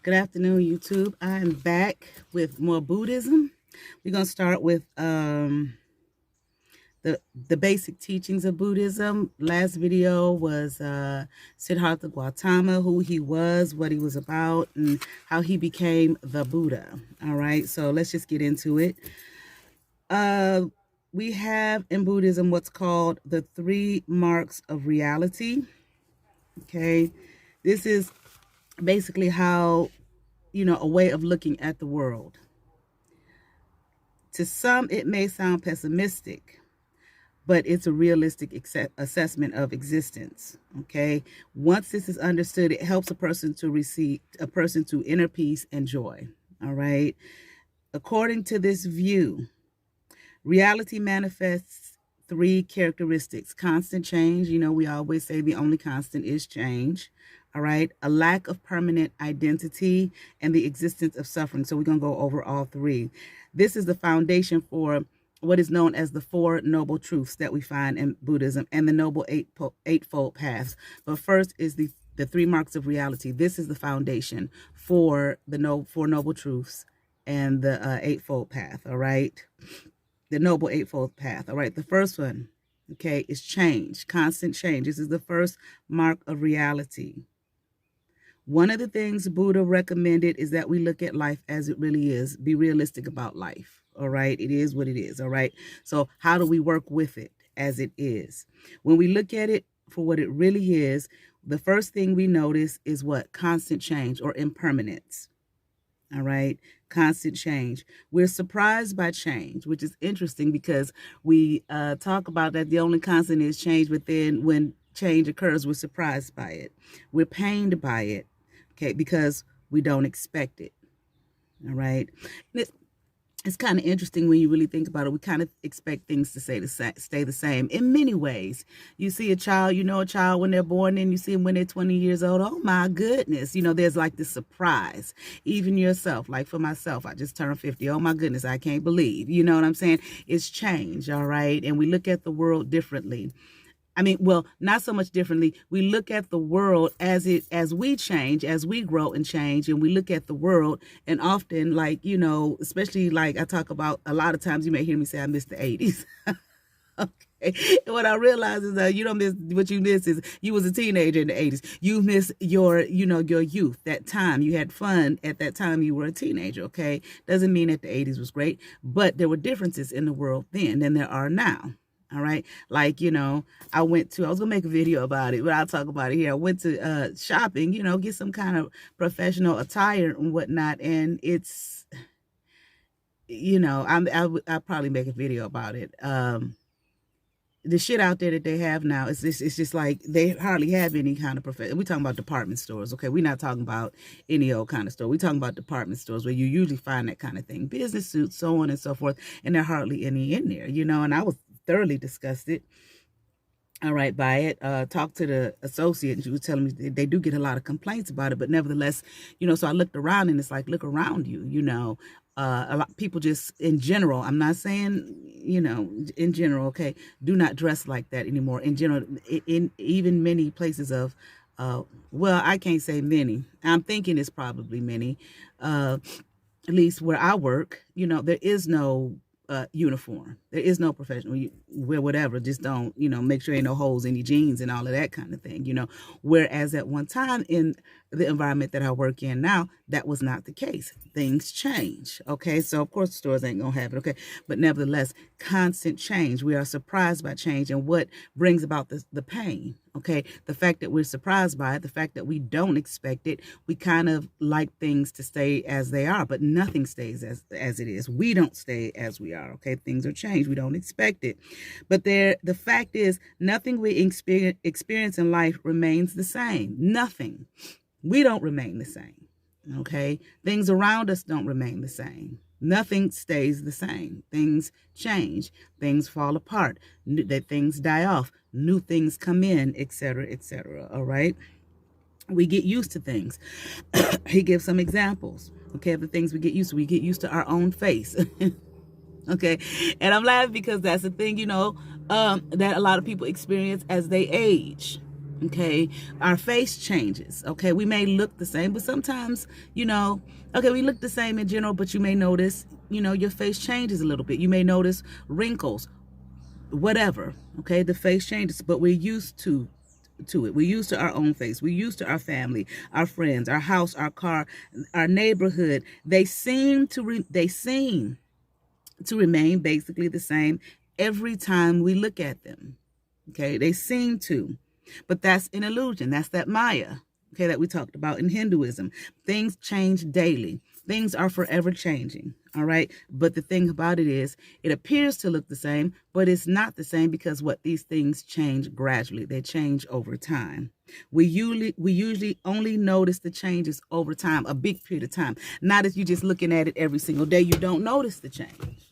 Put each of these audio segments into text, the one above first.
Good afternoon, YouTube. I am back with more Buddhism. We're going to start with the basic teachings of Buddhism. Last video was Siddhartha Gautama, who he was, what he was about, and how he became the Buddha. All right, so let's just get into it. We have in Buddhism what's called the 3 marks of reality. Okay, this is basically how, a way of looking at the world. To some, it may sound pessimistic, but it's a realistic assessment of existence. Okay, once this is understood, it helps a person to inner peace and joy. All right, according to this view, reality manifests 3 characteristics: constant change. We always say the only constant is change. All right, a lack of permanent identity, and the existence of suffering. So we're going to go over all 3. This is the foundation for what is known as the 4 noble truths that we find in Buddhism and the noble eightfold paths. But first is the 3 marks of reality. This is the foundation for the 4 noble truths and the eightfold path. All right, the noble eightfold path. All right, the first one, okay, is change, constant change. This is the first mark of reality. One of the things Buddha recommended is that we look at life as it really is. Be realistic about life. All right. It is what it is. All right. So how do we work with it as it is? When we look at it for what it really is, the first thing we notice is what? Constant change or impermanence. All right. Constant change. We're surprised by change, which is interesting because we talk about that the only constant is change, but then when change occurs, we're surprised by it. We're pained by it. Okay, because we don't expect it. All right. And it's kind of interesting when you really think about it. We kind of expect things to stay the same in many ways. You see a child, a child when they're born, and you see them when they're 20 years old. Oh my goodness. There's like this surprise. Even yourself, like for myself, I just turned 50. Oh my goodness, I can't believe. You know what I'm saying? It's change. All right. And we look at the world differently. Well, not so much differently. We look at the world as we change, as we grow and change, and we look at the world, and often, especially like I talk about a lot of times, you may hear me say I miss the 80s. Okay. And what I realize is that you don't miss, what you miss is you was a teenager in the 80s. You miss your youth, that time. You had fun at that time you were a teenager, okay? Doesn't mean that the 80s was great, but there were differences in the world then than there are now. All right. Like, I was going to make a video about it, but I'll talk about it here. I went to shopping, get some kind of professional attire and whatnot. And it's, I'll probably make a video about it. The shit out there that they have now, it's just like they hardly have any kind of profession. We're talking about department stores. Okay. We're not talking about any old kind of store. We're talking about department stores where you usually find that kind of thing, business suits, so on and so forth. And there are hardly any in there, and I was thoroughly disgusted, all right, by it. Talked to the associate, and she was telling me they do get a lot of complaints about it, but nevertheless, so I looked around, and it's like, look around you, a lot of people just in general, I'm not saying, in general, okay, do not dress like that anymore. In general, in even many places of, well, I can't say many. I'm thinking it's probably many, at least where I work, there is no uniform. There is no professional. You wear whatever, just don't, make sure ain't no holes in your jeans and all of that kind of thing, Whereas at one time in the environment that I work in now, that was not the case. Things change. Okay. So of course the stores ain't gonna have it. Okay. But nevertheless, constant change. We are surprised by change and what brings about the pain. Okay. The fact that we're surprised by it, the fact that we don't expect it, we kind of like things to stay as they are, but nothing stays as it is. We don't stay as we are. Okay. Things are changed. We don't expect it. But the fact is, nothing we experience in life remains the same. Nothing. We don't remain the same. Okay. Things around us don't remain the same. Nothing stays the same. Things change. Things fall apart. Things die off. New things come in, etc., etc. All right. We get used to things. He gives some examples. Okay, of the things we get used to. We get used to our own face. Okay. And I'm laughing because that's the thing, that a lot of people experience as they age. Okay, our face changes. Okay, we may look the same, but sometimes, okay, we look the same in general, but you may notice, your face changes a little bit. You may notice wrinkles, whatever. Okay, the face changes, but we're used to it. We're used to our own face. We're used to our family, our friends, our house, our car, our neighborhood. They seem to remain basically the same every time we look at them. Okay, they seem to, but that's an illusion. That's that Maya, okay, that we talked about in Hinduism. Things change daily. Things are forever changing. All right. But the thing about it is, it appears to look the same, but it's not the same because these things change gradually. They change over time. We usually only notice the changes over time, a big period of time. Not if you're just looking at it every single day, you don't notice the change.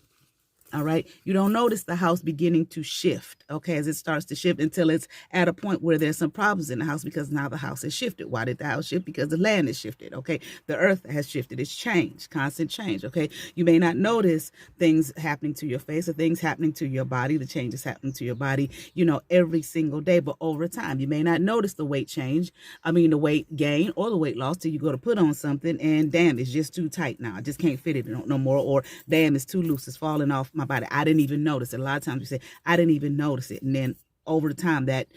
All right. You don't notice the house beginning to shift, okay, as it starts to shift until it's at a point where there's some problems in the house because now the house has shifted. Why did the house shift? Because the land has shifted, okay? The earth has shifted. It's changed, constant change, okay? You may not notice things happening to your face or things happening to your body, the changes happening to your body, every single day, but over time. You may not notice the weight change, the weight gain or the weight loss till you go to put on something and damn, it's just too tight now. I just can't fit it no more, or damn, it's too loose. It's falling off my body. I didn't even notice it. A lot of times we say, I didn't even notice it. And then over the time that,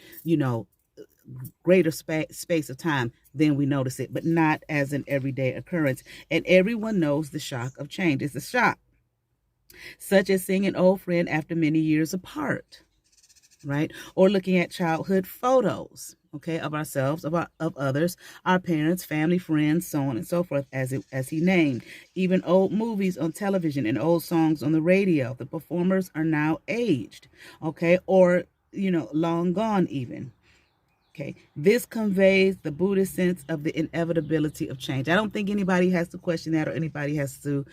greater space of time, then we notice it, but not as an everyday occurrence. And everyone knows the shock of change. It's a shock, such as seeing an old friend after many years apart, right? Or looking at childhood photos, okay, of ourselves, of others, our parents, family, friends, so on and so forth, as he named. Even old movies on television and old songs on the radio. The performers are now aged, okay, or long gone even. Okay, this conveys the Buddhist sense of the inevitability of change. I don't think anybody has to question that or anybody has to,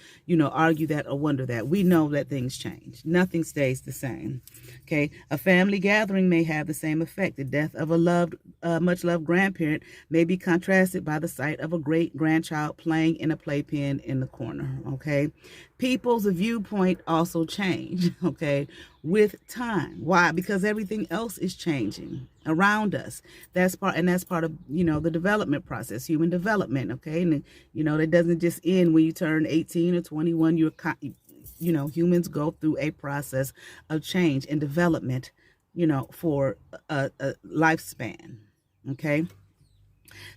argue that or wonder that. We know that things change. Nothing stays the same. Okay, a family gathering may have the same effect. The death of a much loved grandparent may be contrasted by the sight of a great grandchild playing in a playpen in the corner. Okay, people's viewpoint also change. Okay, with time. Why? Because everything else is changing around us. That's part of, the development process, human development. Okay. And, that doesn't just end when you turn 18 or 21. Humans go through a process of change and development, for a lifespan. Okay.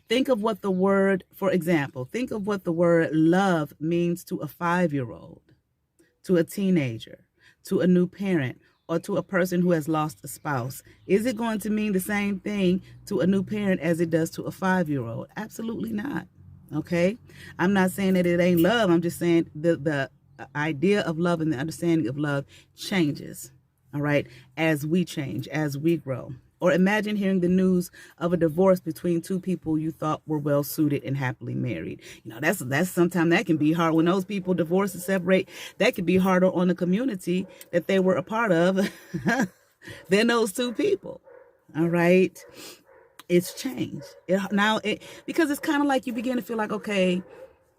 For example, think of what the word love means to a 5-year-old, to a teenager, to a new parent, or to a person who has lost a spouse. Is it going to mean the same thing to a new parent as it does to a 5-year-old? Absolutely not. Okay? I'm not saying that it ain't love. I'm just saying the idea of love and the understanding of love changes, all right, as we change, as we grow. Or imagine hearing the news of a divorce between two people you thought were well suited and happily married. That's sometimes that can be hard when those people divorce and separate. That could be harder on the community that they were a part of than those two people. All right. It's changed. Because it's kind of like you begin to feel like, okay,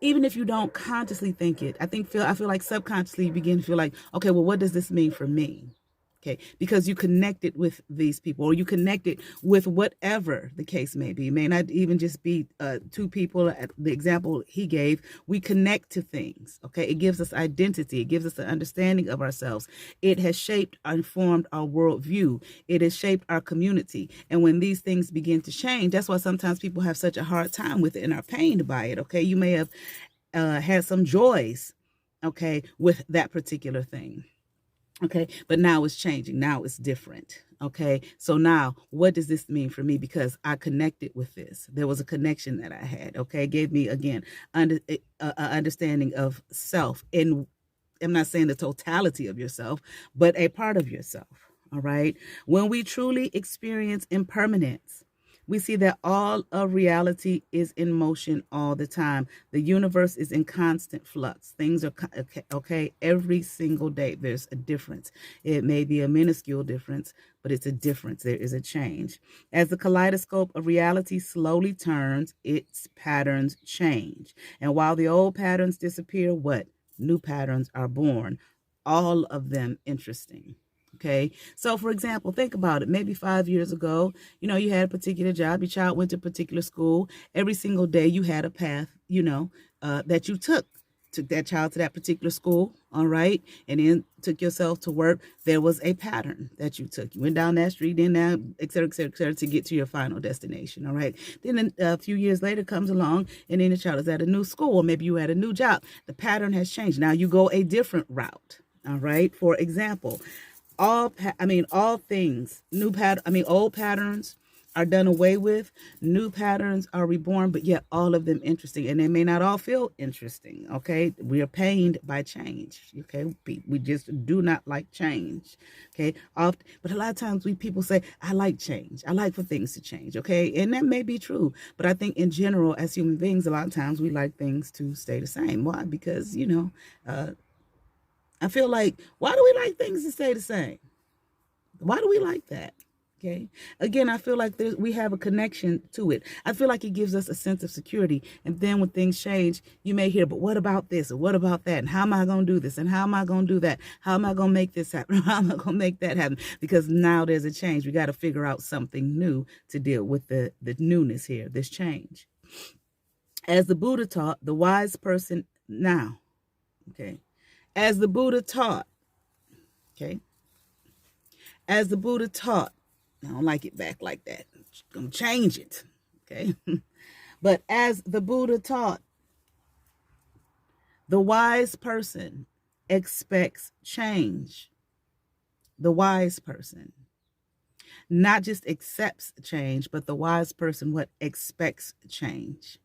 even if you don't consciously think it, I feel like subconsciously you begin to feel like, okay, well, what does this mean for me? Okay, because you connected with these people, or you connected with whatever the case may be. It may not even just be two people. The example he gave, we connect to things. Okay, it gives us identity. It gives us an understanding of ourselves. It has shaped and formed our worldview. It has shaped our community. And when these things begin to change, that's why sometimes people have such a hard time with it and are pained by it. Okay, you may have had some joys, okay, with that particular thing. Okay, but now it's changing. Now it's different. Okay, so now what does this mean for me? Because I connected with this. There was a connection that I had. Okay, it gave me again understanding of self. And I'm not saying the totality of yourself, but a part of yourself. All right, when we truly experience impermanence, we see that all of reality is in motion all the time. The universe is in constant flux. Things are okay. Every single day, there's a difference. It may be a minuscule difference, but it's a difference. There is a change. As the kaleidoscope of reality slowly turns, its patterns change. And while the old patterns disappear, new patterns are born? All of them interesting. Okay. So for example, think about it. Maybe 5 years ago, you had a particular job, your child went to a particular school. Every single day you had a path, that you took that child to that particular school. All right. And then took yourself to work. There was a pattern that you took. You went down that street, then down, et cetera, et cetera, et cetera, to get to your final destination. All right. Then a few years later comes along, and then the child is at a new school, or maybe you had a new job. The pattern has changed. Now you go a different route. All right. For example, all things, old patterns are done away with, new patterns are reborn, but yet all of them interesting, and they may not all feel interesting. Okay, we are pained by change. Okay, we just do not like change. Okay, but a lot of times people say, I like change, I like for things to change. Okay, and that may be true, but I think in general, as human beings, a lot of times we like things to stay the same. Why? Because I feel like, why do we like things to stay the same? Why do we like that? Okay. Again, I feel like we have a connection to it. I feel like it gives us a sense of security. And then when things change, you may hear, but what about this? Or what about that? And how am I going to do this? And how am I going to do that? How am I going to make this happen? How am I going to make that happen? Because now there's a change. We got to figure out something new to deal with the newness here, this change. As the Buddha taught, the wise person now, okay, as the Buddha taught, okay, as the Buddha taught, I don't like it back like that. I'm going to change it, okay? But as the Buddha taught, the wise person expects change. The wise person not just accepts change, but the wise person expects change,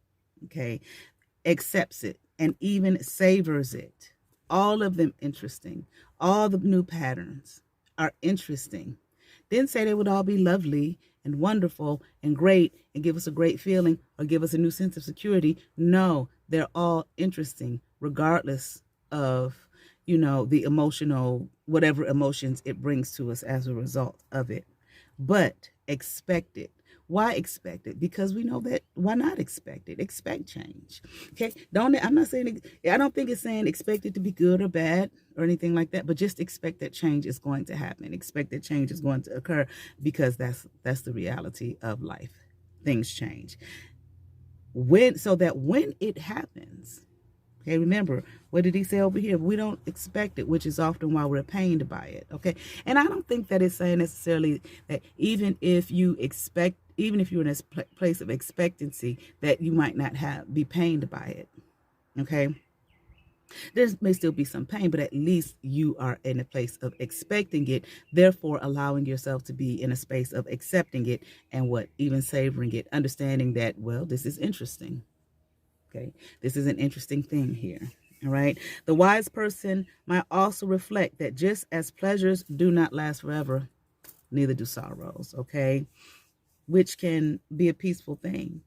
okay? Accepts it and even savors it. All of them interesting. All the new patterns are interesting. Didn't say they would all be lovely and wonderful and great and give us a great feeling or give us a new sense of security. No, they're all interesting, regardless of, the emotional, whatever emotions it brings to us as a result of it. But expect it. Why expect it? Because we know that. Why not expect it? Expect change. Okay. I'm not saying, I don't think it's saying expect it to be good or bad or anything like that, but just expect that change is going to happen. Expect that change is going to occur, because that's the reality of life. Things change. So that when it happens, okay, remember, what did he say over here? We don't expect it, which is often why we're pained by it. Okay. And I don't think that it's saying necessarily that even if you're in this place of expectancy, that you might not be pained by it. Okay. There may still be some pain, but at least you are in a place of expecting it, therefore allowing yourself to be in a space of accepting it and even savoring it, understanding that, well, this is interesting. Okay, this is an interesting thing here. All right. The wise person might also reflect that just as pleasures do not last forever, neither do sorrows. Okay, which can be a peaceful thing.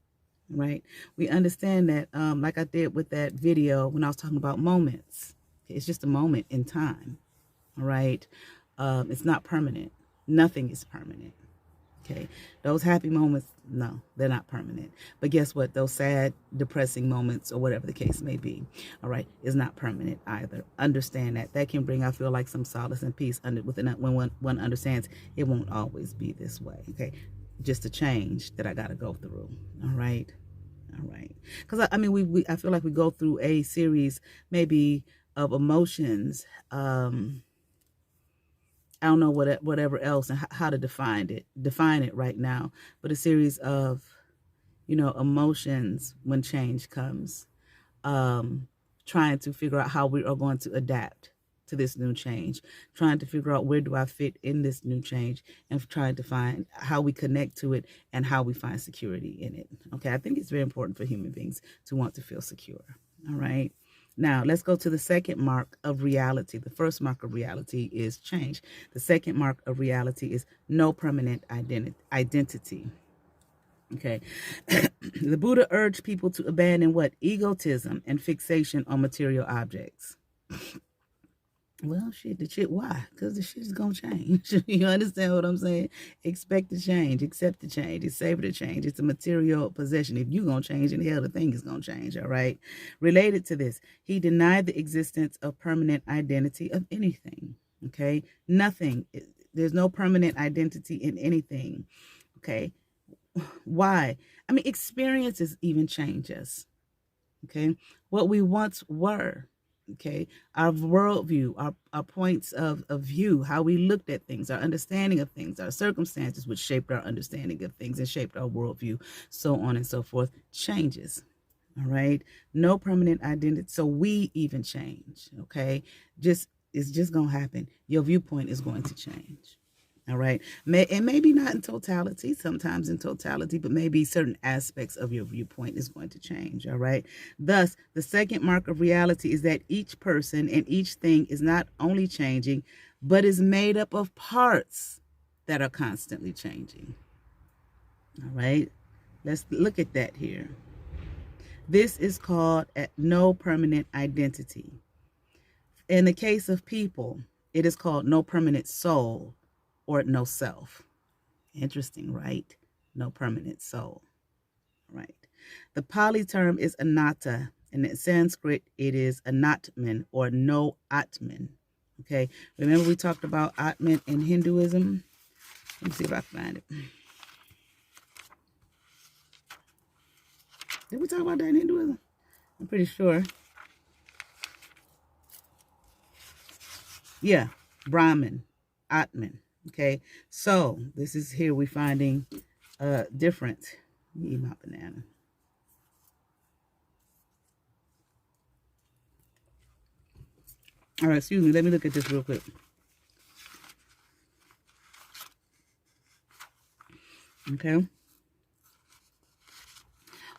Right. We understand that, like I did with that video when I was talking about moments. It's just a moment in time. All right. It's not permanent. Nothing is permanent. Okay. Those happy moments, no, they're not permanent. But guess what? Those sad, depressing moments, or whatever the case may be, all right, is not permanent either. Understand that. That can bring, I feel like, some solace and peace when one understands it won't always be this way. Okay. Just a change that I got to go through. All right. All right. Because I feel like we go through a series maybe of emotions. I don't know whatever else and how to define it right now, but a series of, emotions when change comes, trying to figure out how we are going to adapt to this new change, trying to figure out where do I fit in this new change, and trying to find how we connect to it and how we find security in it. Okay, I think it's very important for human beings to want to feel secure. All right. Now, let's go to the second mark of reality. The first mark of reality is change. The second mark of reality is no permanent identity. Okay. The Buddha urged people to abandon what? Egotism and fixation on material objects. Well, why? Because the shit is going to change. You understand what I'm saying? Expect the change, accept the change, it's savor the change. It's a material possession. If you're going to change, in hell, the thing is going to change, all right? Related to this, he denied the existence of permanent identity of anything, okay? Nothing There's no permanent identity in anything. Okay. Why? I mean, experiences even change us. Okay. What we once were. Okay. Our worldview, our points of view, how we looked at things, our understanding of things, our circumstances, which shaped our understanding of things and shaped our worldview, so on and so forth, changes. All right. No permanent identity. So we even change. Okay. It's just going to happen. Your viewpoint is going to change. All right. And maybe not in totality, sometimes in totality, but maybe certain aspects of your viewpoint is going to change. All right. Thus, the second mark of reality is that each person and each thing is not only changing, but is made up of parts that are constantly changing. All right. Let's look at that here. This is called no permanent identity. In the case of people, it is called no permanent soul or no self. Interesting, right? No permanent soul, right? The Pali term is anatta, and in Sanskrit, it is anatman or no atman. Okay, remember we talked about atman in Hinduism? Let me see if I can find it. Did we talk about that in Hinduism? I'm pretty sure. Yeah, Brahman, Atman. Okay, so this is here we finding different. Let me eat my banana. All right, excuse me. Let me look at this real quick. Okay.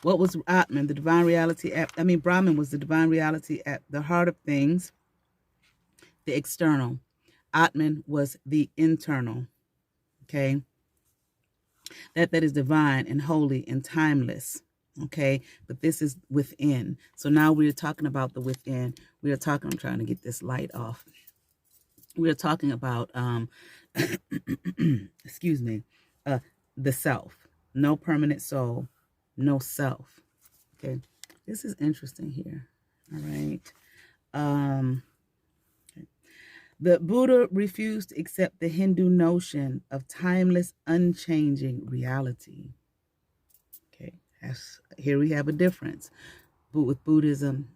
What was Atman? The divine reality Brahman was the divine reality at the heart of things, the external. Atman was the internal. Okay. That is divine and holy and timeless. Okay. But this is within. So now we're talking about the within. We are talking, I'm trying to get this light off. We are talking about, excuse me, the self. No permanent soul. No self. Okay. This is interesting here. All right. Okay. The Buddha refused to accept the Hindu notion of timeless, unchanging reality. Okay. Here we have a difference with Buddhism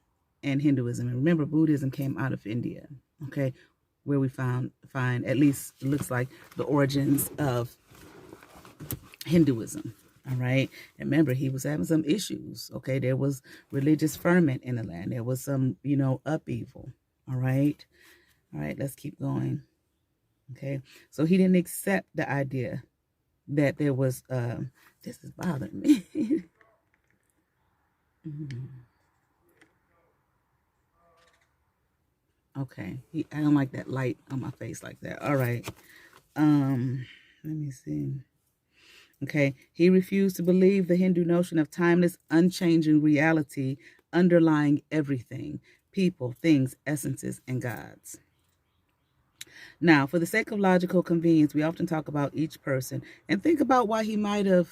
and Hinduism. And remember, Buddhism came out of India. Okay. Where we find at least it looks like the origins of Hinduism. All right. And remember, he was having some issues. Okay. There was religious ferment in the land. There was some, upheaval. All right. All right. Let's keep going. Okay. So he didn't accept the idea that there was, this is bothering me. Okay. I don't like that light on my face like that. All right. Let me see. Okay, he refused to believe the Hindu notion of timeless, unchanging reality underlying everything, people, things, essences, and gods. Now, for the sake of logical convenience, we often talk about each person and think about why he might have,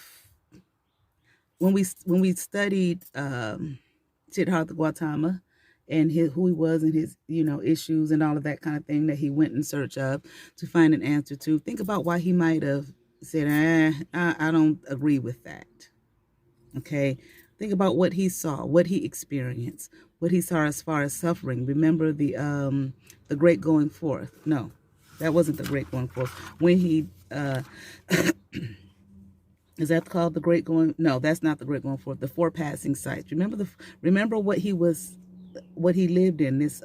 when we studied Siddhartha Gautama and who he was and his, issues and all of that kind of thing that he went in search of to find an answer to. Think about why he might have said, I don't agree with that. Okay. Think about what he saw, what he experienced, what he saw as far as suffering. Remember the great going forth. No, that wasn't the great going forth. When he, is that called the great going? No, that's not the great going forth. The four passing sights. Remember what he lived in, this,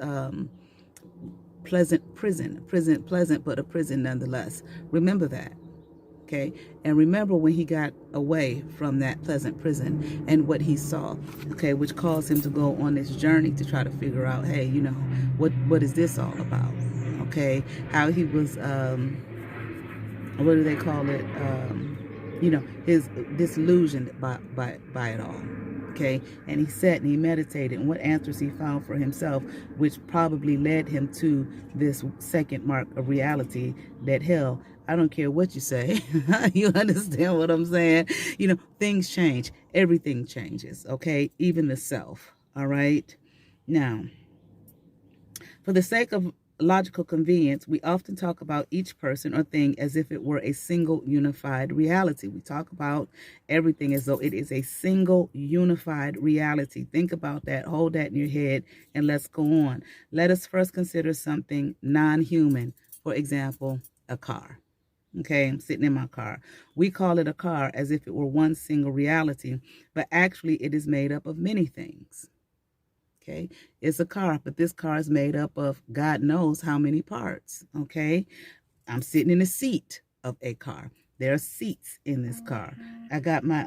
pleasant prison, pleasant, but a prison nonetheless. Remember that. Okay. And remember when he got away from that pleasant prison and what he saw, okay, which caused him to go on this journey to try to figure out, hey, what is this all about? Okay. How he was, what do they call it? His disillusioned by it all. Okay. And he sat and he meditated and what answers he found for himself, which probably led him to this second mark of reality that hell, I don't care what you say. You understand what I'm saying? Things change. Everything changes. Okay. Even the self. All right. Now, for the sake of logical convenience, we often talk about each person or thing as if it were a single unified reality. We talk about everything as though it is a single unified reality. Think about that, hold that in your head, and let's go on. Let us first consider something non-human. For example, a car. Okay, I'm sitting in my car. We call it a car as if it were one single reality, but actually it is made up of many things. Okay, it's a car, but this car is made up of God knows how many parts. Okay, I'm sitting in the seat of a car. There are seats in this car. I got my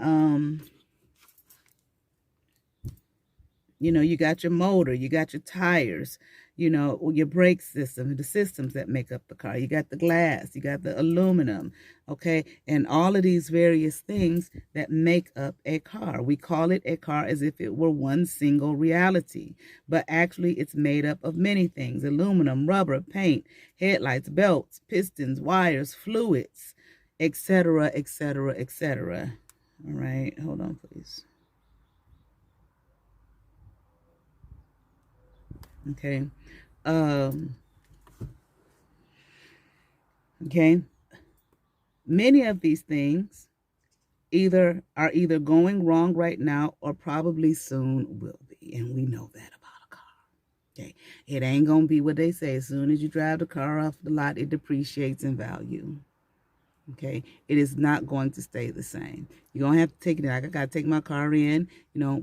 you got your motor, you got your tires, your brake system, the systems that make up the car. You got the glass, you got the aluminum, okay? And all of these various things that make up a car. We call it a car as if it were one single reality, but actually it's made up of many things: aluminum, rubber, paint, headlights, belts, pistons, wires, fluids, etc., etc., etc. All right, hold on, please. Okay. Um, okay. Many of these things are either going wrong right now or probably soon will be. And we know that about a car. Okay. It ain't gonna be what they say. As soon as you drive the car off the lot, it depreciates in value. Okay, it is not going to stay the same. You're gonna have to take it. I gotta take my car in,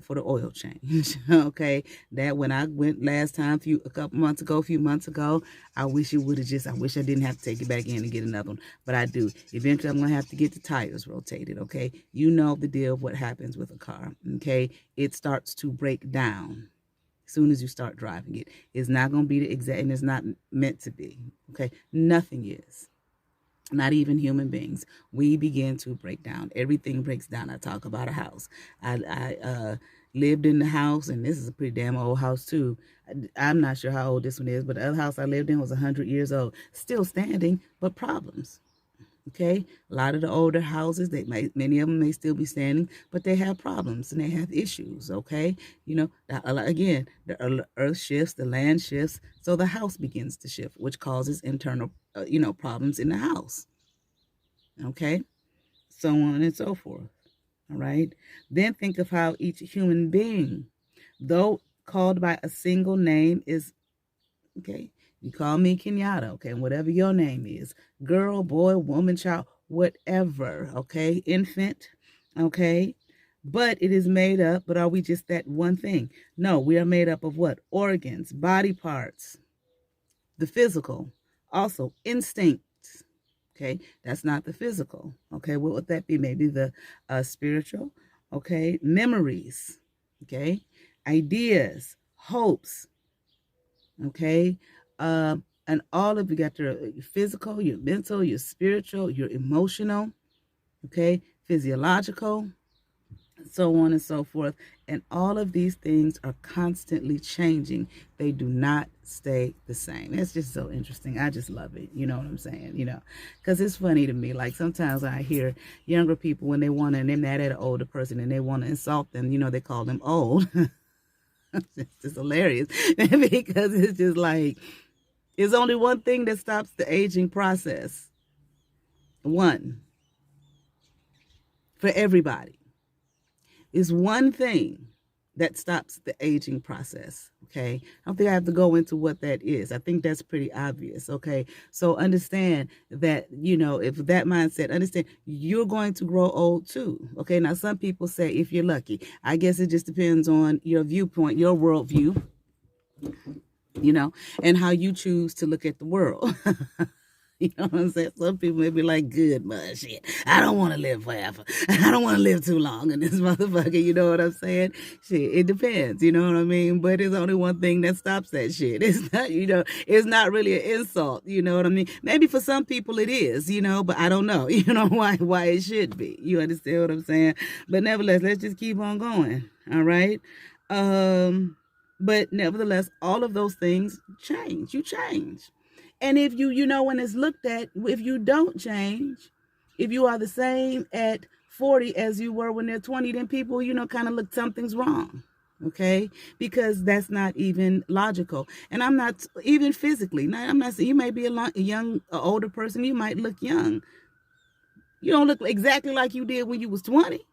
for the oil change. Okay, that when I went last time, a few months ago, I wish it would have I wish I didn't have to take it back in and get another one, but I do. Eventually, I'm gonna have to get the tires rotated. Okay, you know the deal of what happens with a car. Okay, it starts to break down as soon as you start driving it. It's not gonna be the exact, and it's not meant to be. Okay, nothing is. Not even human beings. We begin to break down. Everything breaks down. I talk about a house. I lived in the house, and this is a pretty damn old house too. I'm not sure how old this one is, but the other house I lived in was 100 years old. Still standing, but problems. Okay, a lot of the older houses, many of them may still be standing, but they have problems and they have issues. Okay, again, the earth shifts, the land shifts, so the house begins to shift, which causes internal, problems in the house. Okay, so on and so forth. All right. Then think of how each human being, though called by a single name, is okay. You call me Kenyatta, okay, and whatever your name is, girl, boy, woman, child, whatever, okay, infant, okay, but it is made up. But are we just that one thing? No, we are made up of what? Organs, body parts, the physical, also instincts, okay, that's not the physical, okay, what would that be? Maybe the spiritual, okay, memories, okay, ideas, hopes, okay, and all of you got your physical, your mental, your spiritual, your emotional, okay, physiological, so on and so forth. And all of these things are constantly changing. They do not stay the same. It's just so interesting. I just love it. You know what I'm saying? Because it's funny to me. Like sometimes I hear younger people when they want to, and they're mad at an older person and they want to insult them, they call them old. It's just hilarious because it's just like, there's only one thing that stops the aging process. One. For everybody. Is one thing that stops the aging process. Okay. I don't think I have to go into what that is. I think that's pretty obvious. Okay. So understand that, if that mindset, understand you're going to grow old too. Okay. Now, some people say if you're lucky, I guess it just depends on your viewpoint, your worldview, and how you choose to look at the world. You know what I'm saying? Some people may be like, good, but shit, I don't want to live forever. I don't want to live too long in this motherfucker. You know what I'm saying? Shit, it depends. You know what I mean? But there's only one thing that stops that shit. It's not, it's not really an insult. You know what I mean? Maybe for some people it is, but I don't know, why it should be. You understand what I'm saying? But nevertheless, let's just keep on going. All right. But nevertheless, all of those things change. You change. And if when it's looked at, if you don't change, if you are the same at 40 as you were when they're 20, then people, kind of look, something's wrong. Okay, because that's not even logical, and I'm not even physically. Now, I'm not saying you may be a young, older person. You might look young. You don't look exactly like you did when you was 20.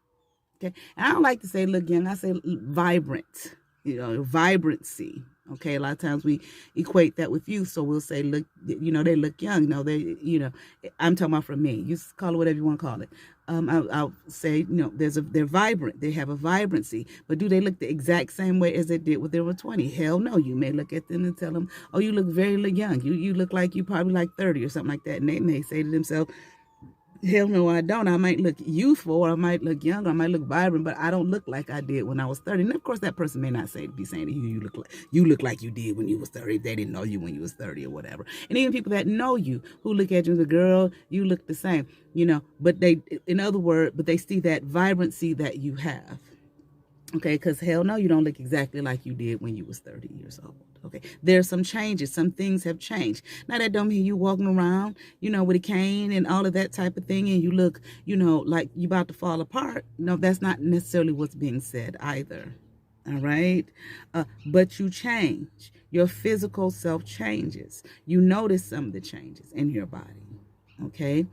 Okay, and I don't like to say look young. I say vibrant. Vibrancy. Okay, a lot of times we equate that with youth, so we'll say look. They look young. No, I'm talking about for me. You call it whatever you want to call it. I'll say they're vibrant. They have a vibrancy, but do they look the exact same way as they did when they were 20? Hell no. You may look at them and tell them, oh, you look very young. You look like you probably like 30 or something like that, and they may say to themselves, hell no, I don't. I might look youthful, or I might look young, or I might look vibrant, but I don't look like I did when I was 30. And of course, that person may not be saying to you, you look like you did when you was 30. They didn't know you when you was 30 or whatever. And even people that know you, who look at you as a girl, you look the same, But in other words, but they see that vibrancy that you have. Okay, because hell no, you don't look exactly like you did when you was 30 years old. Okay, there's some changes. Some things have changed. Now, that don't mean you walking around, with a cane and all of that type of thing, and you look, like you about to fall apart. No, that's not necessarily what's being said either. All right, but you change. Your physical self changes. You notice some of the changes in your body. Okay,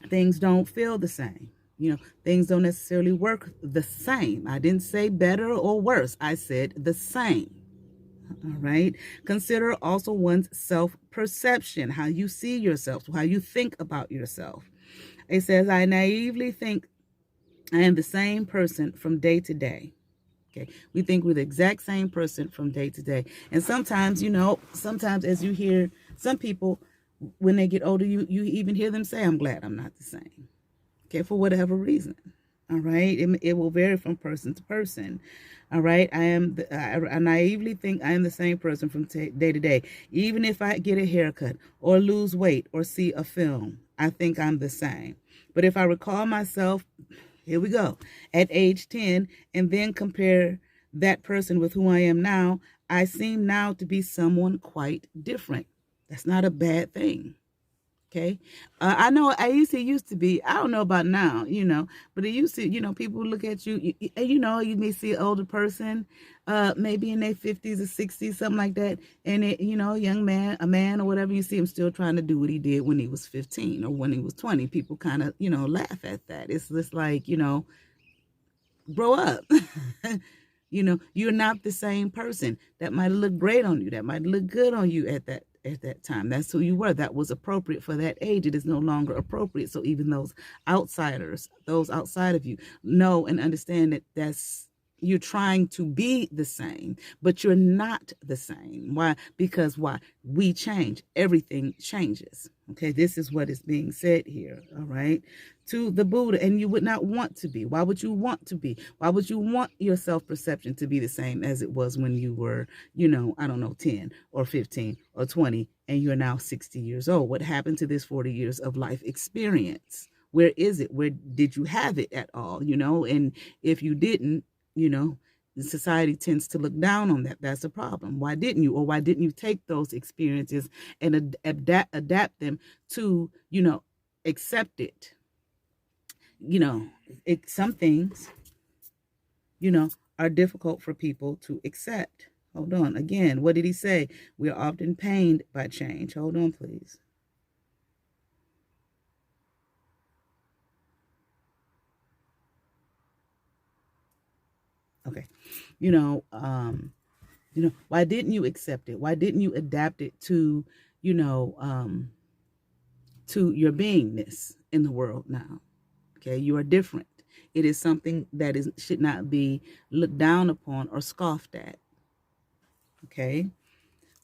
things don't feel the same. Things don't necessarily work the same. I didn't say better or worse. I said the same. All right. Consider also one's self-perception, how you see yourself, how you think about yourself. It says, I naively think I am the same person from day to day. Okay. We think we're the exact same person from day to day. And sometimes, sometimes as you hear some people, when they get older, you even hear them say, I'm glad I'm not the same. Okay, for whatever reason. All right, it will vary from person to person. All right, I naively think I am the same person from day to day. Even if I get a haircut or lose weight or see a film, I think I'm the same. But if I recall myself, here we go, at age 10, and then compare that person with who I am now, I seem now to be someone quite different. That's not a bad thing. Okay. I know I used to be, I don't know about now, but it used to, people look at you, you may see an older person, maybe in their 50s or 60s, something like that. And a man or whatever, you see him still trying to do what he did when he was 15 or when he was 20. People kind of, laugh at that. It's just like, grow up. You're not the same person. That might look great on you. That might look good on you at that time. That's who you were. That was appropriate for that age. It is no longer appropriate. So even those outsiders, those outside of you, know and understand that you're trying to be the same, but you're not the same. Why? Because we change. Everything changes. Okay, this is what is being said here. All right, to the Buddha, and you would not want to be. Why would you want to be? Why would you want your self-perception to be the same as it was when you were, I don't know, 10 or 15 or 20, and you're now 60 years old? What happened to this 40 years of life experience? Where is it? Where did you have it at all? And if you didn't, society tends to look down on that. That's a problem. Why didn't you? Or why didn't you take those experiences and adapt them to, accept it? Some things, are difficult for people to accept. Hold on. Again, what did he say? We are often pained by change. Hold on, please. Okay. Why didn't you accept it? Why didn't you adapt it to, to your beingness in the world now? Okay, you are different. It is something that should not be looked down upon or scoffed at. Okay,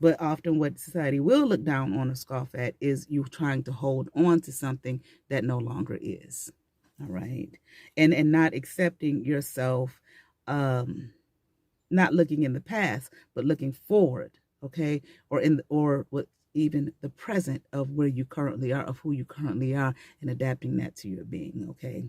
but often what society will look down on or scoff at is you trying to hold on to something that no longer is. All right, and not accepting yourself, not looking in the past, but looking forward. Okay, or what even the present of where you currently are, of who you currently are, and adapting that to your being. Okay.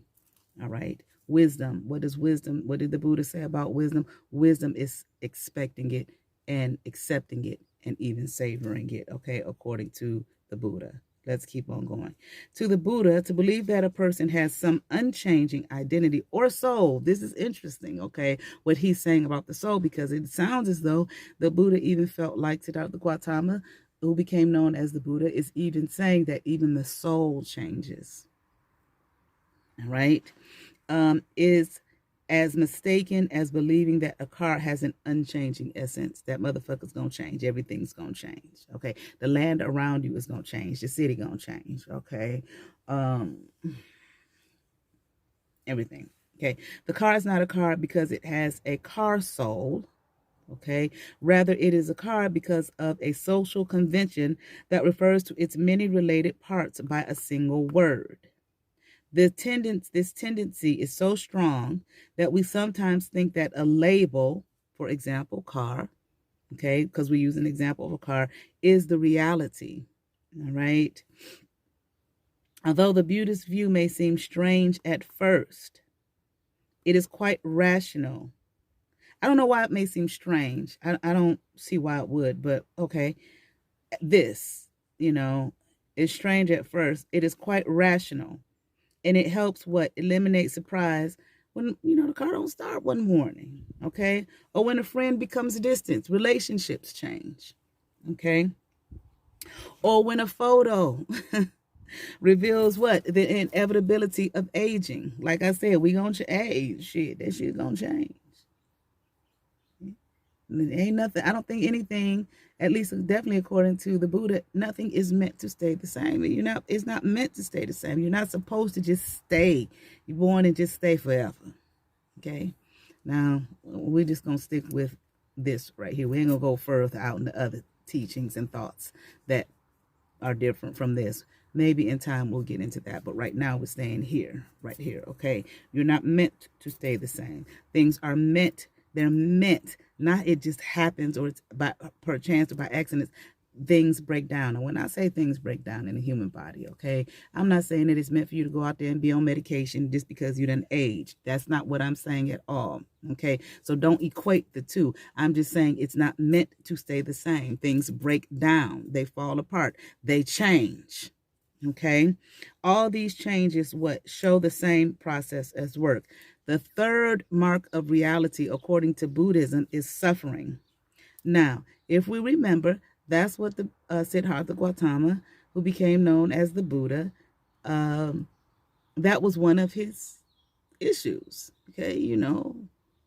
All right. Wisdom. What is wisdom? What did the Buddha say about wisdom? Wisdom is expecting it and accepting it and even savoring it. Okay. According to the Buddha. Let's keep on going. To the Buddha, to believe that a person has some unchanging identity or soul. This is interesting, okay, what he's saying about the soul, because it sounds as though the Buddha even felt like Siddhartha Gautama, who became known as the Buddha, is even saying that even the soul changes. All right. Is as mistaken as believing that a car has an unchanging essence. That motherfucker's gonna change. Everything's gonna change. Okay. The land around you is gonna change. The city gonna change. Okay. Everything. Okay. The car is not a car because it has a car soul. Okay. Rather, it is a car because of a social convention that refers to its many related parts by a single word. This tendency is so strong that we sometimes think that a label, for example, car, okay, because we use an example of a car, is the reality. All right. Although the Buddhist view may seem strange at first, it is quite rational. I don't know why it may seem strange. I don't see why it would, but okay. This, is strange at first. It is quite rational. And it helps eliminate surprise when, the car don't start one morning, okay? Or when a friend becomes distant, relationships change, okay? Or when a photo reveals the inevitability of aging. Like I said, we gonna age. Shit, that shit's gonna change. Ain't nothing. I don't think anything, at least definitely according to the Buddha, nothing is meant to stay the same. It's not meant to stay the same. You're not supposed to just stay. You're born and just stay forever. Okay. Now we're just gonna stick with this right here. We ain't gonna go further out into other teachings and thoughts that are different from this. Maybe in time we'll get into that, but right now we're staying here, right here. Okay. You're not meant to stay the same. Things are meant. They're meant, not it just happens or it's by per chance or by accident. Things break down. And when I say things break down in the human body, okay, I'm not saying that it's meant for you to go out there and be on medication just because you done age. That's not what I'm saying at all. Okay, so don't equate the two. I'm just saying it's not meant to stay the same. Things break down. They fall apart. They change. Okay, all these changes show the same process as work. The third mark of reality, according to Buddhism, is suffering. Now, if we remember, that's what the Siddhartha Gautama, who became known as the Buddha, that was one of his issues. Okay,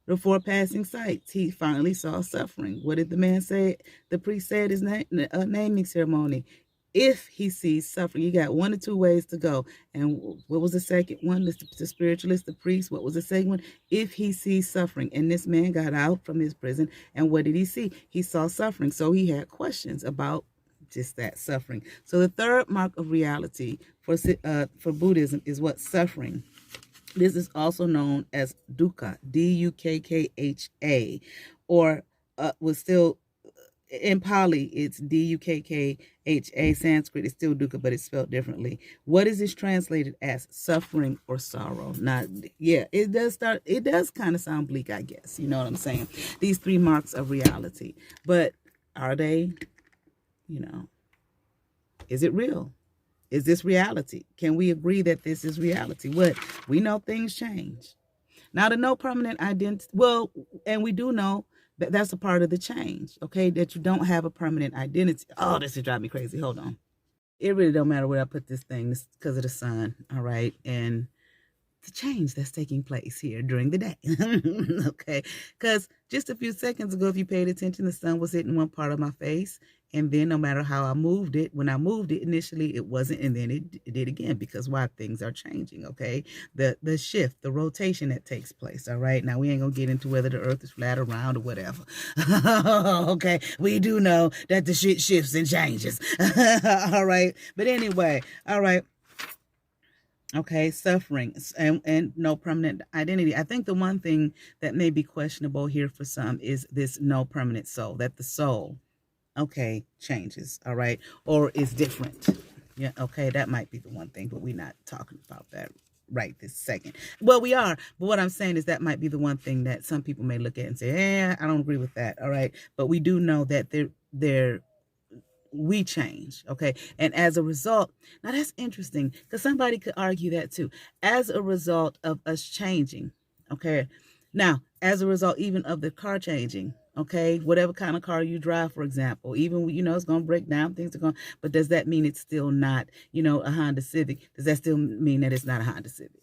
the four passing sights. He finally saw suffering. What did the man say? The priest said his naming ceremony. If he sees suffering, you got one or two ways to go. And what was the second one? The spiritualist, the priest. What was the second one? If he sees suffering. And this man got out from his prison. And what did he see? He saw suffering. So he had questions about just that suffering. So the third mark of reality for Buddhism is what? Suffering. This is also known as dukkha, D-U-K-K-H-A, or was still in Pali, it's D-U-K-K-H-A. Sanskrit is still dukkha, but it's spelled differently. What is this translated as? Suffering or sorrow. Not, yeah, it does kind of sound bleak, I guess. You know what I'm saying? These three marks of reality. But are they, is it real? Is this reality? Can we agree that this is reality? We know things change. Now, the no permanent identity, and we do know that's a part of the change, okay? That you don't have a permanent identity. Oh, this is driving me crazy. Hold on. It really don't matter where I put this thing. This because of the sun, all right? And the change that's taking place here during the day, okay? Because just a few seconds ago, if you paid attention, the sun was hitting one part of my face. And then no matter how I moved it, when I moved it initially, it wasn't. And then it did again because why? Things are changing, okay? The shift, the rotation that takes place, all right? Now, we ain't going to get into whether the earth is flat or round or whatever. Okay? We do know that the shit shifts and changes. All right? But anyway, all right. Okay, suffering and no permanent identity. I think the one thing that may be questionable here for some is this no permanent soul, that the soul, okay, changes, all right, or is different. Yeah, okay, that might be the one thing, but we're not talking about that right this second. Well, we are, but what I'm saying is that might be the one thing that some people may look at and say, I don't agree with that, all right, but we do know that they're we change. Okay. And as a result, now that's interesting because somebody could argue that too. As a result of us changing, okay. Now, as a result, even of the car changing, okay, whatever kind of car you drive, for example, even, it's going to break down, things are going, but does that mean it's still not, a Honda Civic? Does that still mean that it's not a Honda Civic?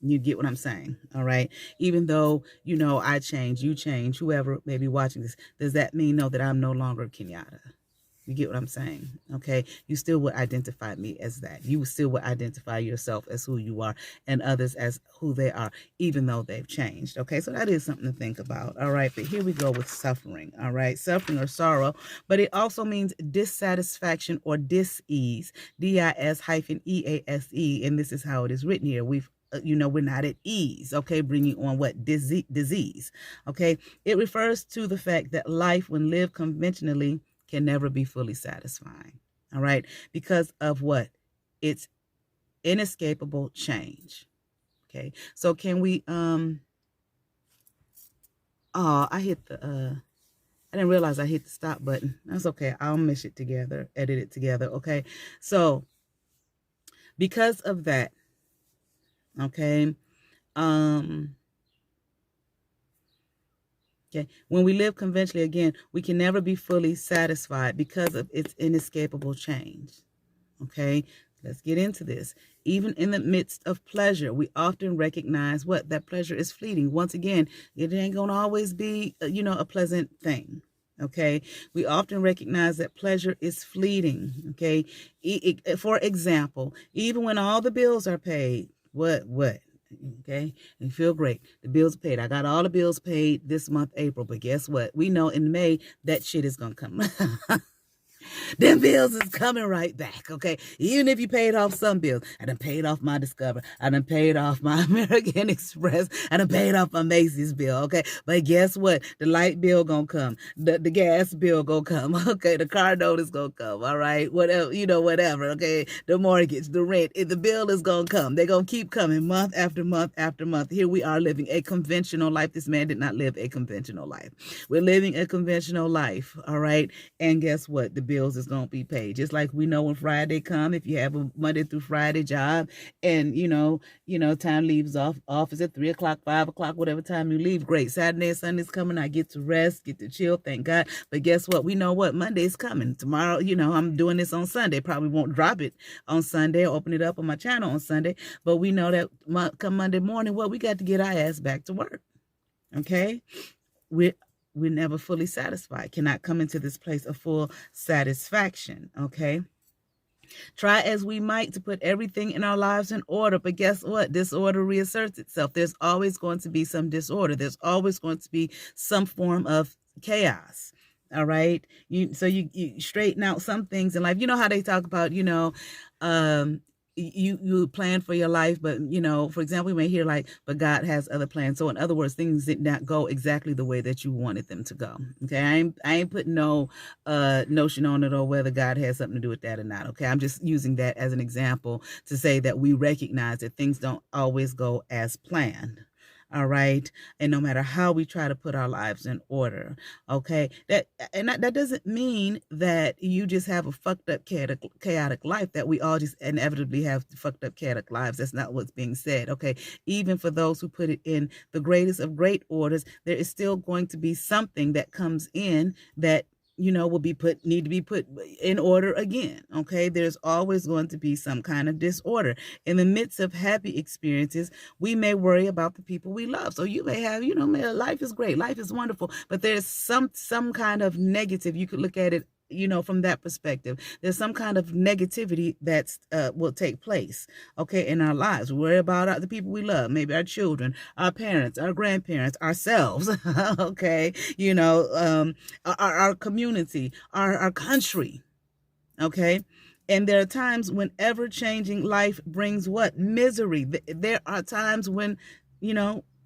You get what I'm saying? All right. Even though, I change, you change, whoever may be watching this, does that mean, no, that I'm no longer Kenyatta? You get what I'm saying? Okay. You still would identify me as that. You still would identify yourself as who you are and others as who they are, even though they've changed. Okay. So that is something to think about. All right. But here we go with suffering. All right. Suffering or sorrow, but it also means dissatisfaction or dis-ease, DIS-EASE. And this is how it is written here. We're not at ease, okay, bringing on what? Disease, okay? It refers to the fact that life, when lived conventionally, can never be fully satisfying, all right? Because of what? It's inescapable change, okay? So can we, I didn't realize I hit the stop button. That's okay. I'll mesh it together, edit it together, okay? So because of that, okay, okay, when we live conventionally, again, we can never be fully satisfied because of its inescapable change. Okay, let's get into this. Even in the midst of pleasure, we often recognize what? That pleasure is fleeting. Once again, it ain't gonna always be, a pleasant thing. Okay, we often recognize that pleasure is fleeting. Okay, for example, even when all the bills are paid, what? Okay, and feel great. The bills paid. I got all the bills paid this month, April. But guess what? We know in May that shit is gonna come. Them bills is coming right back, okay? Even if you paid off some bills. I done paid off my Discover. I done paid off my American Express. I done paid off my Macy's bill, okay? But guess what? The light bill gonna come. The gas bill gonna come, okay? The car note is gonna come, all right? Whatever, whatever, okay? The mortgage, the rent, the bill is gonna come. They're gonna keep coming month after month after month. Here we are living a conventional life. This man did not live a conventional life. We're living a conventional life, all right? And guess what? The bills is going to be paid. Just like we know when Friday come, if you have a Monday through Friday job and, time leaves office at 3 o'clock, 5 o'clock, whatever time you leave, great. Saturday and Sunday's coming. I get to rest, get to chill. Thank God. But guess what? We know what? Monday's coming. Tomorrow, I'm doing this on Sunday. Probably won't drop it on Sunday or open it up on my channel on Sunday. But we know that come Monday morning, well, we got to get our ass back to work. Okay? We're never fully satisfied, cannot come into this place of full satisfaction, okay? Try as we might to put everything in our lives in order, but guess what? Disorder reasserts itself. There's always going to be some disorder. There's always going to be some form of chaos, all right? You straighten out some things in life. You know how they talk about, you plan for your life, but for example, we may hear like, but God has other plans. So in other words, things did not go exactly the way that you wanted them to go. Okay, I ain't putting no notion on it or whether God has something to do with that or not. Okay, I'm just using that as an example to say that we recognize that things don't always go as planned. All right. And no matter how we try to put our lives in order. Okay. That doesn't mean that you just have a fucked up chaotic life, that we all just inevitably have fucked up chaotic lives. That's not what's being said. Okay. Even for those who put it in the greatest of great orders, there is still going to be something that comes in that will need to be put in order again. Okay. There's always going to be some kind of disorder. In the midst of happy experiences, we may worry about the people we love. So you may have, life is great. Life is wonderful, but there's some kind of negative. You could look at it, from that perspective. There's some kind of negativity that's will take place, okay, in our lives. We worry about the people we love, maybe our children, our parents, our grandparents, ourselves, okay, our community, our country, okay. And there are times when ever-changing life brings what? Misery. There are times when,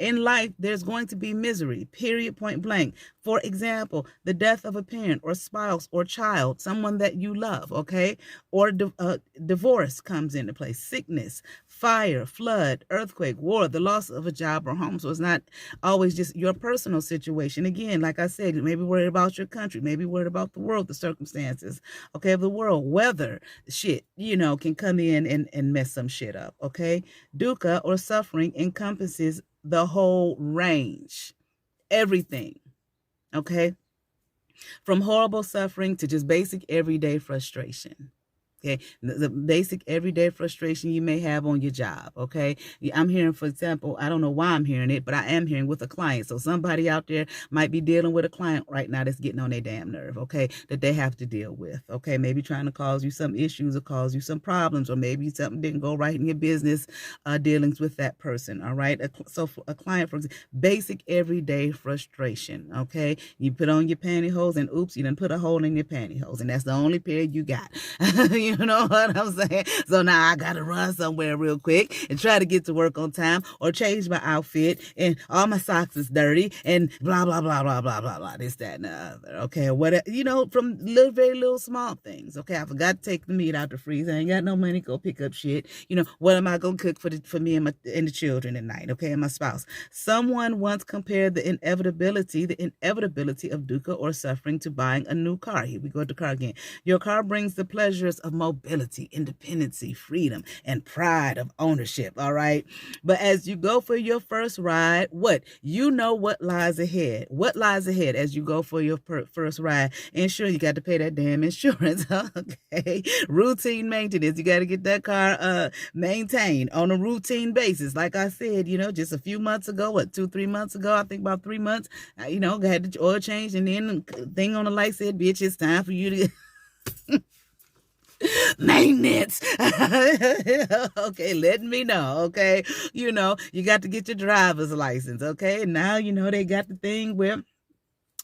in life, there's going to be misery, period, point blank. For example, the death of a parent or spouse or child, someone that you love, okay? Or divorce comes into play, sickness, fire, flood, earthquake, war, the loss of a job or home. So it's not always just your personal situation. Again, like I said, maybe worried about your country, maybe worried about the world, the circumstances, okay, of the world, weather, shit, you know, can come in and mess some shit up, okay? Dukkha, or suffering, encompasses the whole range, everything, okay? From horrible suffering to just basic everyday frustration. Okay, the basic everyday frustration you may have on your job. Okay, I'm hearing, for example, I don't know why I'm hearing it, but I am hearing with a client. So somebody out there might be dealing with a client right now that's getting on their damn nerve. Okay, that they have to deal with. Okay, maybe trying to cause you some issues or cause you some problems, or maybe something didn't go right in your business dealings with that person. All right, so for a client, for example, basic everyday frustration. Okay, you put on your pantyhose and oops, you done put a hole in your pantyhose, and that's the only pair you got. You know what I'm saying? So now I gotta run somewhere real quick and try to get to work on time, or change my outfit, and all my socks is dirty, and blah blah blah blah blah blah blah, this, that, and the other. Okay, whatever, you know, from little, very little small things. Okay, I forgot to take the meat out the freezer. I ain't got no money to go pick up shit. You know, what am I gonna cook for me and the children at night? Okay, and my spouse. Someone once compared the inevitability of dukkha, or suffering, to buying a new car. Here we go with the car again. Your car brings the pleasures of mobility, independency, freedom, and pride of ownership. All right. But as you go for your first ride, you know what lies ahead. What lies ahead as you go for your first ride? And sure, you got to pay that damn insurance. Okay. Routine maintenance. You got to get that car maintained on a routine basis. Like I said, you know, just a few months ago, 2-3 months ago, I think about 3 months, you know, had the oil change, and then the thing on the light said, bitch, it's time for you to maintenance. Okay, let me know. Okay, you know, you got to get your driver's license. Okay, now you know they got the thing where,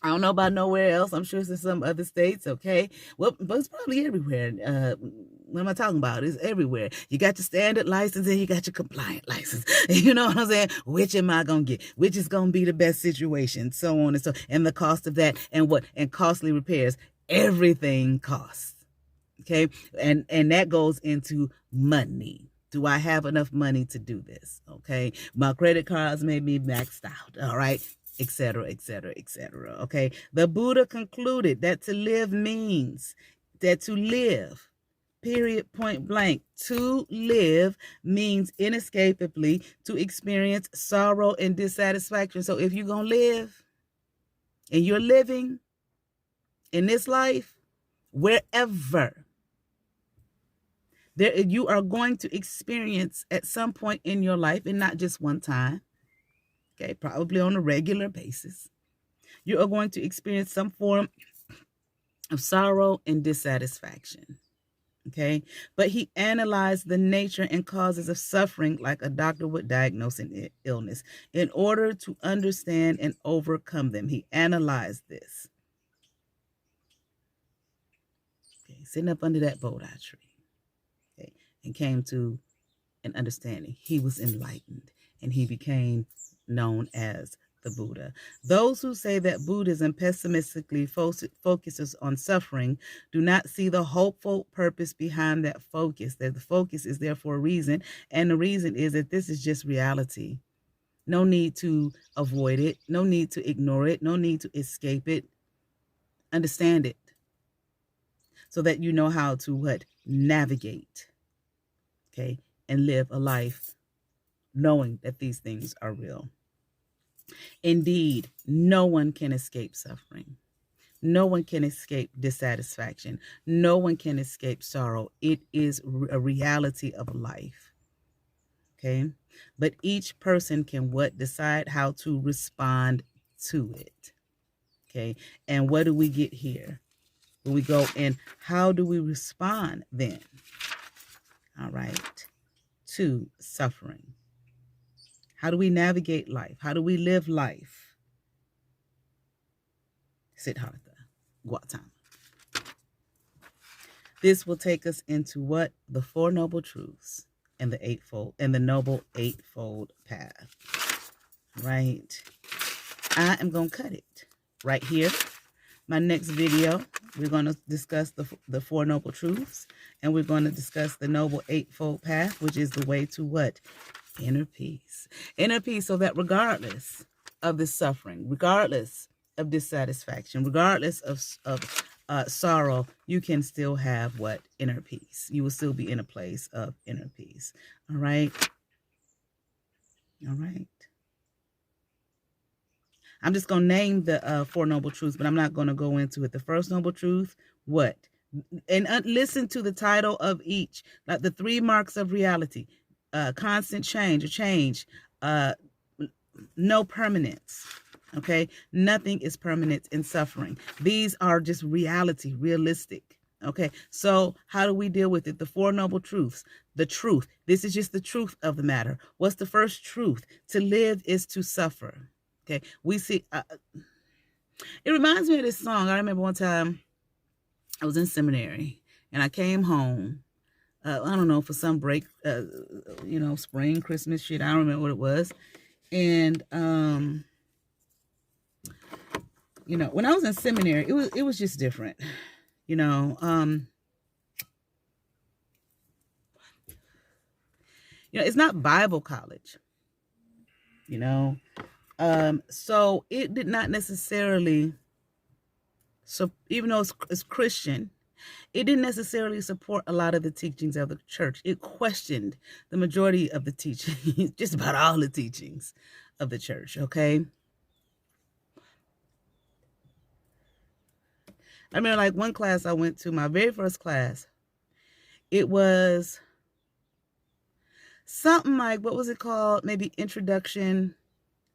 I don't know about nowhere else, I'm sure it's in some other states. Okay, well, but it's probably everywhere. What am I talking about? It's everywhere. You got your standard license and you got your compliant license. You know what I'm saying? Which am I gonna get? Which is gonna be the best situation? So on and so, and the cost of that, and costly repairs. Everything costs. Okay, and that goes into money. Do I have enough money to do this? Okay, my credit cards may be maxed out. All right, etc., etc., etc. Okay, the Buddha concluded that to live means that to live, period, point blank, to live means inescapably to experience sorrow and dissatisfaction. So if you're gonna live, and you're living in this life, wherever, there, you are going to experience at some point in your life, and not just one time, okay, probably on a regular basis, you are going to experience some form of sorrow and dissatisfaction. Okay, but he analyzed the nature and causes of suffering like a doctor would diagnose an illness in order to understand and overcome them. He analyzed this. Okay, sitting up under that bodhi tree. Okay, and came to an understanding. He was enlightened, and he became known as the Buddha. Those who say that Buddhism pessimistically focuses on suffering do not see the hopeful purpose behind that focus, that the focus is there for a reason, and the reason is that this is just reality. No need to avoid it, no need to ignore it, no need to escape it. Understand it so that you know how to navigate, okay, and live a life knowing that these things are real. Indeed, no one can escape suffering. No one can escape dissatisfaction. No one can escape sorrow. It is a reality of life. Okay? But each person can decide how to respond to it. Okay? And what do we get here? When we go in, how do we respond then? All right. To suffering. How do we navigate life? How do we live life? Siddhartha Gautama. This will take us into what? The Four Noble Truths and the Noble Eightfold Path. Right? I am going to cut it right here. My next video We're going to discuss the Four Noble Truths, and we're going to discuss the Noble Eightfold Path, which is the way to what? Inner peace. Inner peace, so that regardless of this suffering, regardless of dissatisfaction, regardless of sorrow, you can still have what? Inner peace. You will still be in a place of inner peace. All right? All right. I'm just going to name the Four Noble Truths, but I'm not going to go into it. The first Noble Truth, what? And listen to the title of each. Like the 3 marks of reality. Constant change or change. No permanence. Okay? Nothing is permanent in suffering. These are just reality, realistic. Okay? So how do we deal with it? The 4 Noble Truths. The truth. This is just the truth of the matter. What's the first truth? To live is to suffer. Okay, we see, it reminds me of this song. I remember one time I was in seminary and I came home, I don't know, for some break, spring, Christmas shit. I don't remember what it was. And, when I was in seminary, it was just different, it's not Bible college, so it did not necessarily, so even though it's Christian, it didn't necessarily support a lot of the teachings of the church. It questioned the majority of the teachings, just about all the teachings of the church, okay? I remember like one class I went to, my very first class, it was something like, what was it called? Maybe Introduction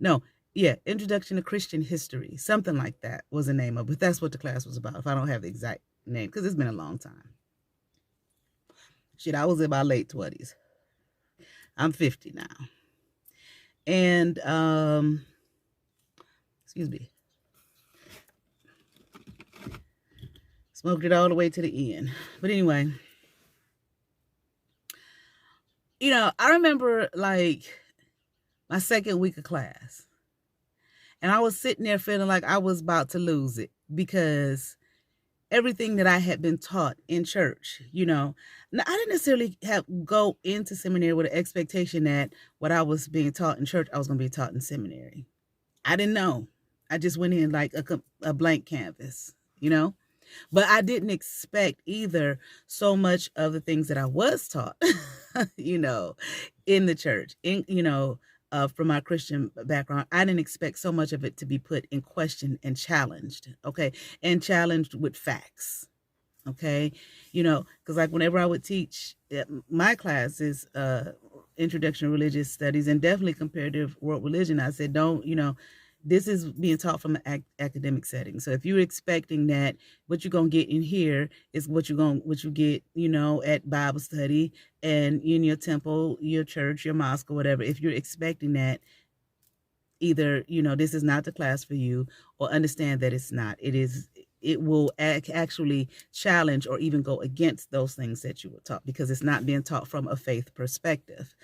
to Christian History. Something like that was the name of it. That's what the class was about, if I don't have the exact name, because it's been a long time. Shit, I was in my late 20s. I'm 50 now. And, excuse me. Smoked it all the way to the end. But anyway, I remember like my second week of class. And I was sitting there feeling like I was about to lose it because everything that I had been taught in church, now I didn't necessarily go into seminary with an expectation that what I was being taught in church, I was going to be taught in seminary. I didn't know. I just went in like a blank canvas, but I didn't expect either so much of the things that I was taught, in the church, from my Christian background. I didn't expect so much of it to be put in question and challenged, okay? And challenged with facts, okay? Because like whenever I would teach my classes, Introduction to Religious Studies and definitely Comparative World Religion, I said, this is being taught from an academic setting. So if you're expecting that what you're going to get in here is what you get, at Bible study and in your temple, your church, your mosque or whatever, if you're expecting that, either, this is not the class for you, or understand that it's not. It will actually challenge or even go against those things that you were taught, because it's not being taught from a faith perspective.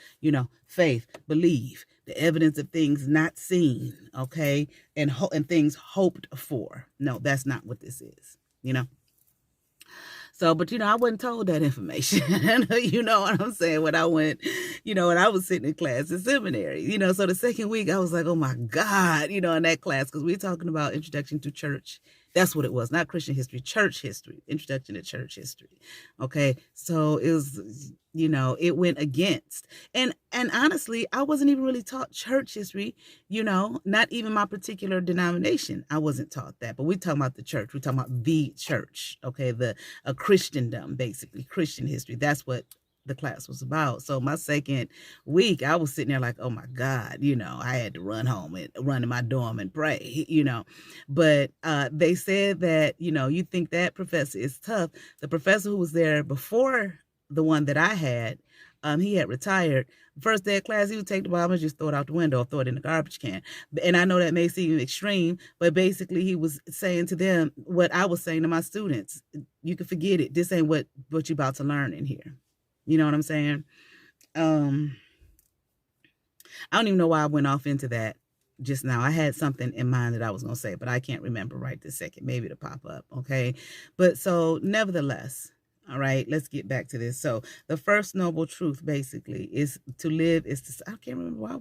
Faith, believe, the evidence of things not seen, okay, and things hoped for. No, that's not what this is, So, but, I wasn't told that information, you know what I'm saying, when I went, when I was sitting in class in seminary, so the second week I was like, oh my God, in that class, because we're talking about Introduction to Church. That's what it was, not Christian history, church history, Introduction to Church History. Okay, so it was, it went against. And honestly, I wasn't even really taught church history, not even my particular denomination. I wasn't taught that. But we're talking about the church. We're talking about the church, okay, a Christendom, basically, Christian history. That's what the class was about. So my second week, I was sitting there like, oh my God, I had to run home and run in my dorm and pray, but they said that, you think that professor is tough. The professor who was there before the one that I had, he had retired. First day of class, he would take the Bible and just throw it out the window or throw it in the garbage can. And I know that may seem extreme, but basically he was saying to them what I was saying to my students. You can forget it. This ain't what you're about to learn in here. You know what I'm saying? I don't even know why I went off into that. just now. I had something in mind that I was going to say, but I can't remember right this second. Maybe it'll pop up. Okay. But so nevertheless, all right, let's get back to this. So the first noble truth basically is to live is to, I can't remember why I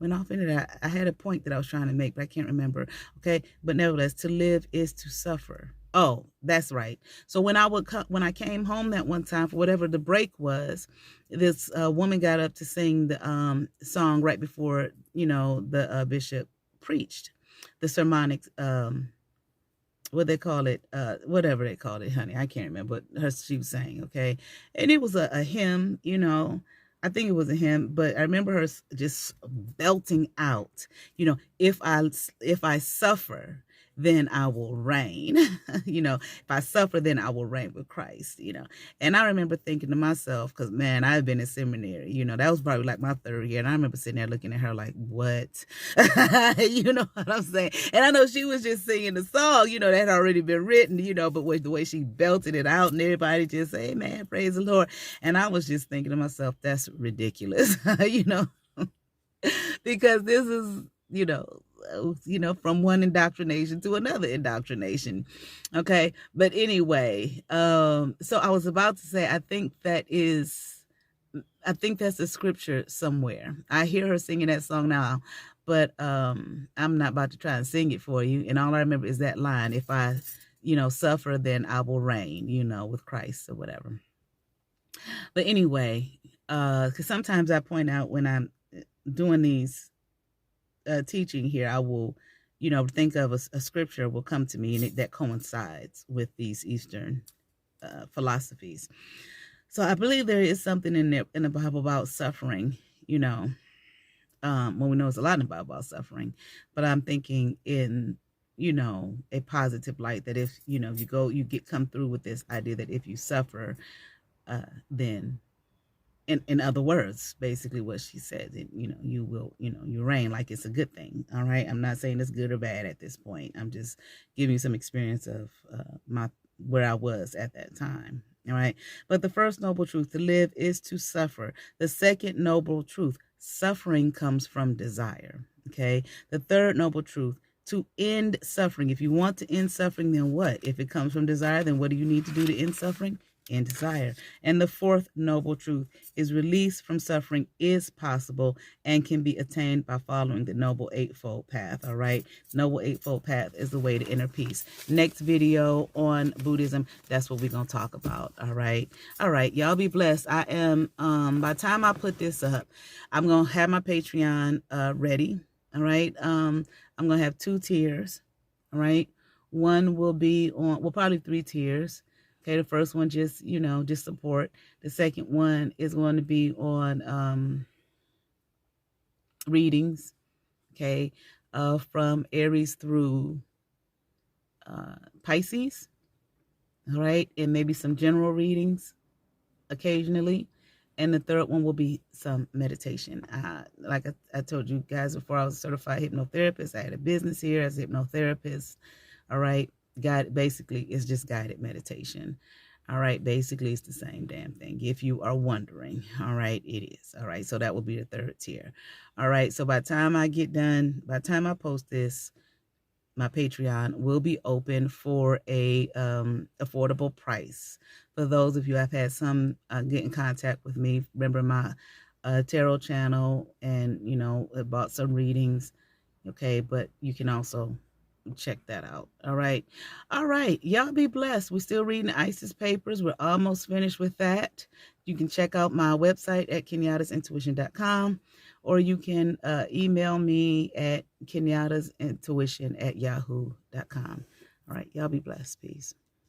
went off into that. I had a point that I was trying to make, but I can't remember. Okay. But nevertheless, to live is to suffer. Oh, that's right. So when I came home that one time for whatever the break was, this woman got up to sing the song right before, the bishop preached the sermonic, what they call it, whatever they called it, honey. I can't remember what she was saying. Okay. And it was a hymn, I think it was a hymn, but I remember her just belting out, if I suffer, then I will reign. If I suffer, then I will reign with Christ, And I remember thinking to myself, because, man, I've been in seminary, that was probably like my third year. And I remember sitting there looking at her like, what? You know what I'm saying? And I know she was just singing the song, that had already been written, but with the way she belted it out and everybody just say, man, praise the Lord. And I was just thinking to myself, that's ridiculous, because this is, from one indoctrination to another indoctrination. Okay. But anyway, so I was about to say, I think that's a scripture somewhere. I hear her singing that song now, but I'm not about to try and sing it for you. And all I remember is that line, if I, suffer, then I will reign, with Christ or whatever. But anyway, because sometimes I point out when I'm doing these teaching here, I will, think of a scripture will come to me, and that coincides with these Eastern philosophies. So I believe there is something in the Bible about suffering, when we know it's a lot in the Bible about suffering, but I'm thinking in, a positive light, that if, you come through with this idea that if you suffer, then in other words, basically what she said, you will, you reign, like it's a good thing. All right. I'm not saying it's good or bad at this point. I'm just giving you some experience of where I was at that time. All right. But the first noble truth, to live is to suffer. The second noble truth, suffering comes from desire. Okay. The third noble truth, to end suffering. If you want to end suffering, then what? If it comes from desire, then what do you need to do to end suffering? And desire. And the fourth noble truth is release from suffering is possible and can be attained by following the Noble Eightfold Path. All right. Noble Eightfold Path is the way to inner peace. Next video on Buddhism, that's what we're going to talk about. All right. All right. Y'all be blessed. I am, by the time I put this up, I'm going to have my Patreon ready. All right. I'm going to have 2 tiers. All right. One will be on, well, probably 3 tiers. Okay, the first one just, just support. The second one is going to be on readings, okay, from Aries through Pisces, all right, and maybe some general readings occasionally. And the third one will be some meditation. Like I told you guys before, I was a certified hypnotherapist. I had a business here as a hypnotherapist, all right. Basically, it's just guided meditation. All right. Basically, it's the same damn thing. If you are wondering, all right, it is. All right. So that will be the third tier. All right. So by the time I get done, by the time I post this, my Patreon will be open for a affordable price. For those of you I've had some get in contact with me, remember my tarot channel, and about some readings. Okay. But you can also check that out. All right. All right. Y'all be blessed. We're still reading ISIS papers. We're almost finished with that. You can check out my website at kenyattasintuition.com, or you can email me at kenyattasintuition@yahoo.com. All right. Y'all be blessed. Peace.